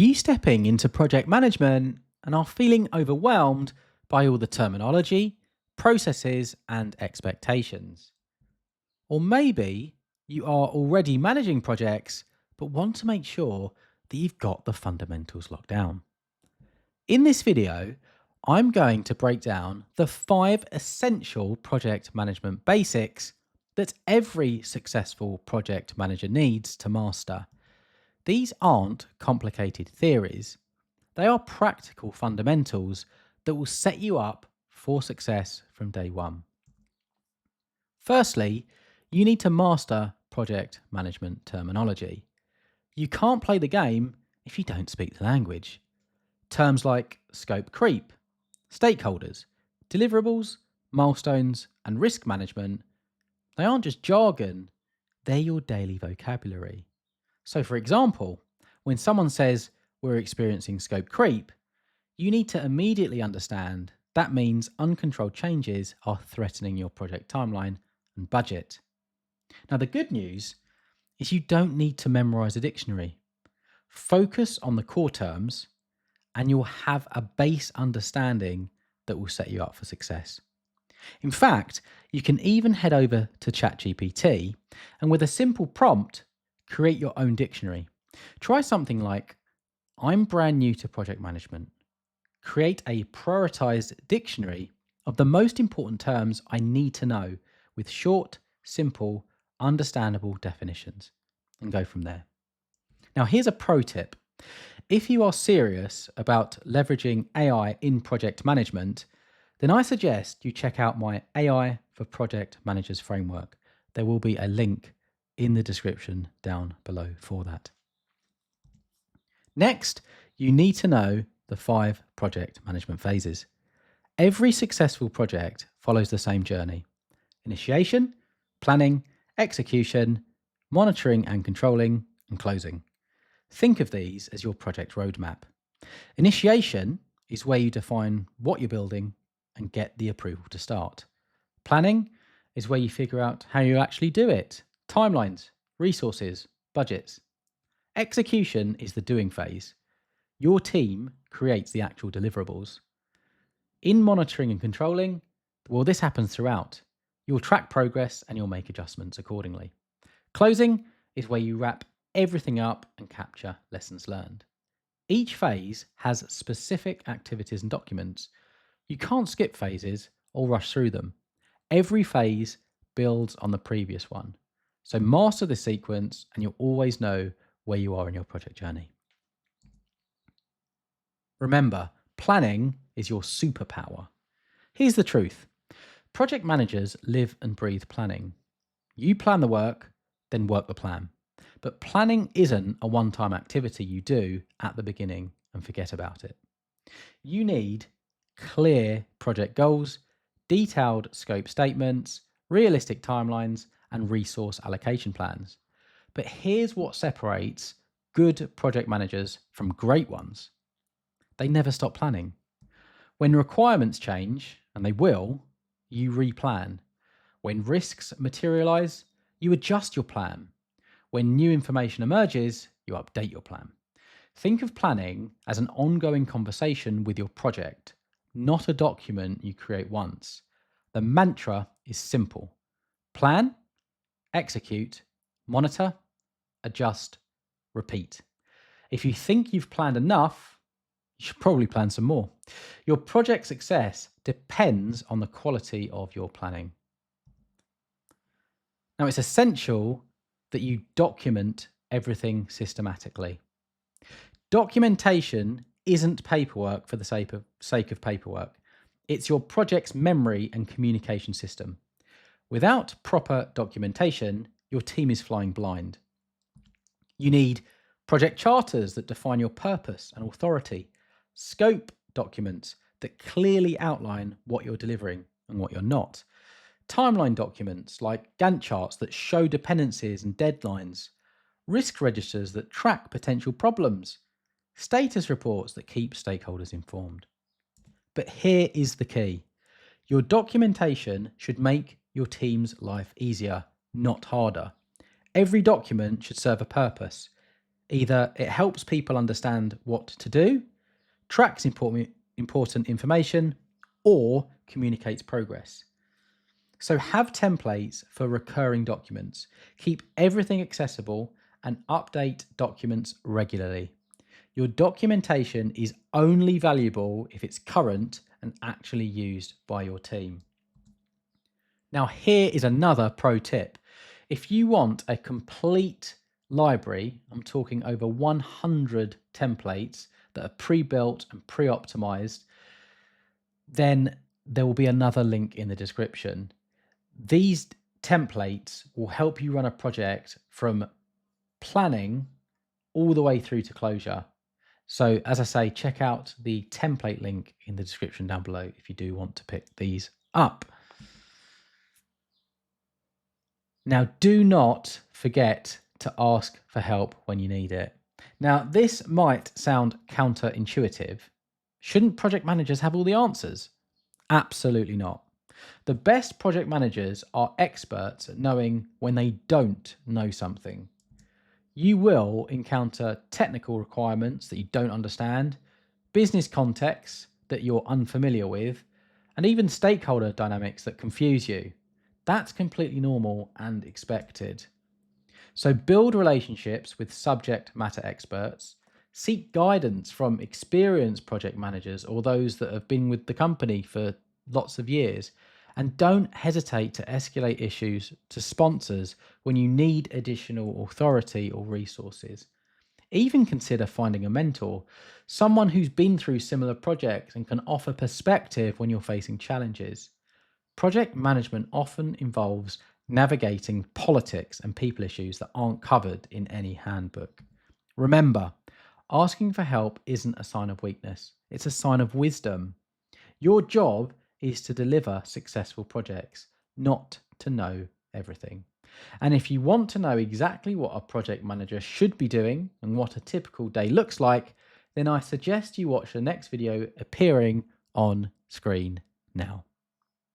you stepping into project management and are feeling overwhelmed by all the terminology, processes, and expectations? Or maybe you are already managing projects but want to make sure that you've got the fundamentals locked down. In this video, I'm going to break down the 5 essential project management basics that every successful project manager needs to master. These aren't complicated theories, they are practical fundamentals that will set you up for success from day one. Firstly, you need to master project management terminology. You can't play the game if you don't speak the language. Terms like scope creep, stakeholders, deliverables, milestones, and risk management, they aren't just jargon, they're your daily vocabulary. So, for example, when someone says we're experiencing scope creep, you need to immediately understand that means uncontrolled changes are threatening your project timeline and budget. Now, the good news is you don't need to memorize a dictionary. Focus on the core terms, and you'll have a base understanding that will set you up for success. In fact, you can even head over to ChatGPT and with a simple prompt, create your own dictionary. Try something like, I'm brand new to project management. Create a prioritized dictionary of the most important terms I need to know with short, simple, understandable definitions and go from there. Now, here's a pro tip. If you are serious about leveraging AI in project management, then I suggest you check out my AI for Project Managers framework. There will be a link in the description down below for that. Next, you need to know the 5 project management phases. Every successful project follows the same journey: initiation, planning, execution, monitoring and controlling, and closing. Think of these as your project roadmap. Initiation is where you define what you're building and get the approval to start. Planning is where you figure out how you actually do it: timelines, resources, budgets. Execution is the doing phase. Your team creates the actual deliverables. In monitoring and controlling, well, this happens throughout. You'll track progress and you'll make adjustments accordingly. Closing is where you wrap everything up and capture lessons learned. Each phase has specific activities and documents. You can't skip phases or rush through them. Every phase builds on the previous one. So master the sequence and you'll always know where you are in your project journey. Remember, planning is your superpower. Here's the truth. Project managers live and breathe planning. You plan the work, then work the plan. But planning isn't a one-time activity you do at the beginning and forget about it. You need clear project goals, detailed scope statements, realistic timelines, and resource allocation plans. But here's what separates good project managers from great ones. They never stop planning. When requirements change, and they will, you replan. When risks materialize, you adjust your plan. When new information emerges, you update your plan. Think of planning as an ongoing conversation with your project, not a document you create once. The mantra is simple: plan, execute, monitor, adjust, repeat. If you think you've planned enough, you should probably plan some more. Your project success depends on the quality of your planning. Now, it's essential that you document everything systematically. Documentation isn't paperwork for the sake of paperwork. It's your project's memory and communication system. Without proper documentation, your team is flying blind. You need project charters that define your purpose and authority, scope documents that clearly outline what you're delivering and what you're not, timeline documents like Gantt charts that show dependencies and deadlines, risk registers that track potential problems, status reports that keep stakeholders informed. But here is the key. Your documentation should make your team's life easier, not harder. Every document should serve a purpose. Either it helps people understand what to do, tracks important information, or communicates progress. So have templates for recurring documents. Keep everything accessible and update documents regularly. Your documentation is only valuable if it's current and actually used by your team. Now, here is another pro tip. If you want a complete library, I'm talking over 100 templates that are pre-built and pre-optimized, then there will be another link in the description. These templates will help you run a project from planning all the way through to closure. So, as I say, check out the template link in the description down below if you do want to pick these up. Now, do not forget to ask for help when you need it. Now, this might sound counterintuitive. Shouldn't project managers have all the answers? Absolutely not. The best project managers are experts at knowing when they don't know something. You will encounter technical requirements that you don't understand, business contexts that you're unfamiliar with, and even stakeholder dynamics that confuse you. That's completely normal and expected. So build relationships with subject matter experts, seek guidance from experienced project managers or those that have been with the company for lots of years, and don't hesitate to escalate issues to sponsors when you need additional authority or resources. Even consider finding a mentor, someone who's been through similar projects and can offer perspective when you're facing challenges. Project management often involves navigating politics and people issues that aren't covered in any handbook. Remember, asking for help isn't a sign of weakness, it's a sign of wisdom. Your job is to deliver successful projects, not to know everything. And if you want to know exactly what a project manager should be doing and what a typical day looks like, then I suggest you watch the next video appearing on screen now.